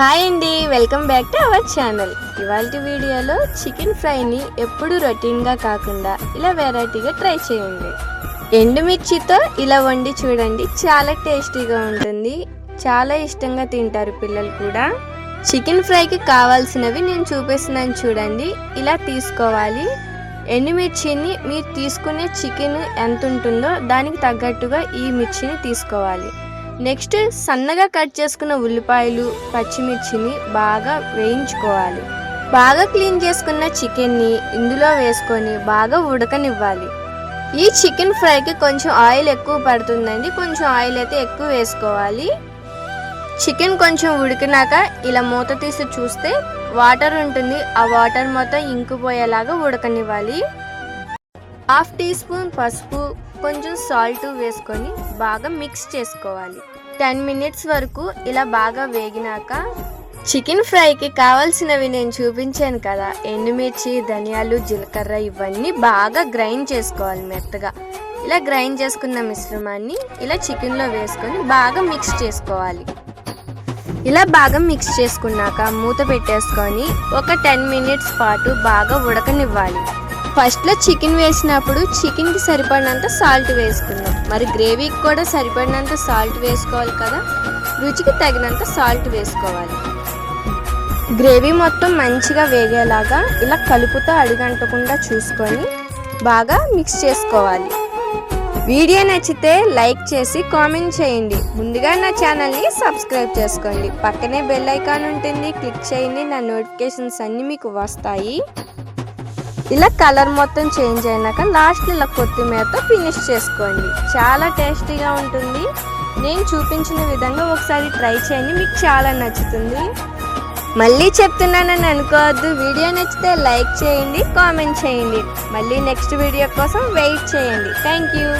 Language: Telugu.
హాయ్ అండి, welcome back to our channel. ఇవాళ వీడియోలో చికెన్ ఫ్రైని ఎప్పుడు రొటీన్గా కాకుండా ఇలా వెరైటీగా ట్రై చేయండి. ఎండుమిర్చితో ఇలా వండి చూడండి, చాలా టేస్టీగా ఉంటుంది. చాలా ఇష్టంగా తింటారు పిల్లలు కూడా. చికెన్ ఫ్రైకి కావాల్సినవి నేను చూపిస్తున్నాను చూడండి. ఇలా తీసుకోవాలి. ఎండుమిర్చిని మీరు తీసుకునే చికెన్ ఎంత ఉంటుందో దానికి తగ్గట్టుగా ఈ మిర్చిని తీసుకోవాలి. నెక్స్ట్ సన్నగా కట్ చేసుకున్న ఉల్లిపాయలు, పచ్చిమిర్చిని బాగా వేయించుకోవాలి. బాగా క్లీన్ చేసుకున్న చికెన్ని ఇందులో వేసుకొని బాగా ఉడకనివ్వాలి. ఈ చికెన్ ఫ్రైకి కొంచెం ఆయిల్ ఎక్కువ పడుతుందండి, కొంచెం ఆయిల్ అయితే ఎక్కువ వేసుకోవాలి. చికెన్ కొంచెం ఉడికినాక ఇలా మూత తీసి చూస్తే వాటర్ ఉంటుంది, ఆ వాటర్ మొత్తం ఇంకిపోయేలాగా ఉడకనివ్వాలి. హాఫ్ టీ స్పూన్ పసుపు, కొంచెం సాల్ట్ వేసుకొని బాగా మిక్స్ చేసుకోవాలి. 10 మినిట్స్ వరకు ఇలా బాగా వేగినాక చికెన్ ఫ్రైకి కావాల్సినవి నేను చూపించాను కదా, ఎండుమిర్చి, ధనియాలు, జీలకర్ర ఇవన్నీ బాగా గ్రైండ్ చేసుకోవాలి మెత్తగా. ఇలా గ్రైండ్ చేసుకున్న మిశ్రమాన్ని ఇలా చికెన్లో వేసుకొని బాగా మిక్స్ చేసుకోవాలి. ఇలా బాగా మిక్స్ చేసుకున్నాక మూత పెట్టేసుకొని ఒక 10 మినిట్స్ పాటు బాగా ఉడకనివ్వాలి. ఫస్ట్లో చికెన్ వేసినప్పుడు చికెన్కి సరిపడినంత సాల్ట్ వేసుకుందాం. మరి గ్రేవీకి కూడా సరిపడినంత సాల్ట్ వేసుకోవాలి కదా, రుచికి తగినంత సాల్ట్ వేసుకోవాలి. గ్రేవీ మొత్తం మంచిగా వేగేలాగా ఇలా కలుపుతో అడుగంటకుండా చూసుకొని బాగా మిక్స్ చేసుకోవాలి. వీడియో నచ్చితే లైక్ చేసి కామెంట్ చేయండి. ముందుగా నా ఛానల్ని సబ్స్క్రైబ్ చేసుకోండి. పక్కనే బెల్ ఐకాన్ ఉంటుంది, క్లిక్ చేయండి. నా నోటిఫికేషన్స్ అన్నీ మీకు వస్తాయి. ఇలా కలర్ మొత్తం చేంజ్ అయినాక లాస్ట్లో ఇలా కొత్తిమీరతో ఫినిష్ చేసుకోండి. చాలా టేస్టీగా ఉంటుంది. నేను చూపించిన విధంగా ఒకసారి ట్రై చేయండి, మీకు చాలా నచ్చుతుంది. మళ్ళీ చెప్తున్నానని అనుకోవద్దు. వీడియో నచ్చితే లైక్ చేయండి, కామెంట్ చేయండి. మళ్ళీ నెక్స్ట్ వీడియో కోసం వెయిట్ చేయండి. Thank you.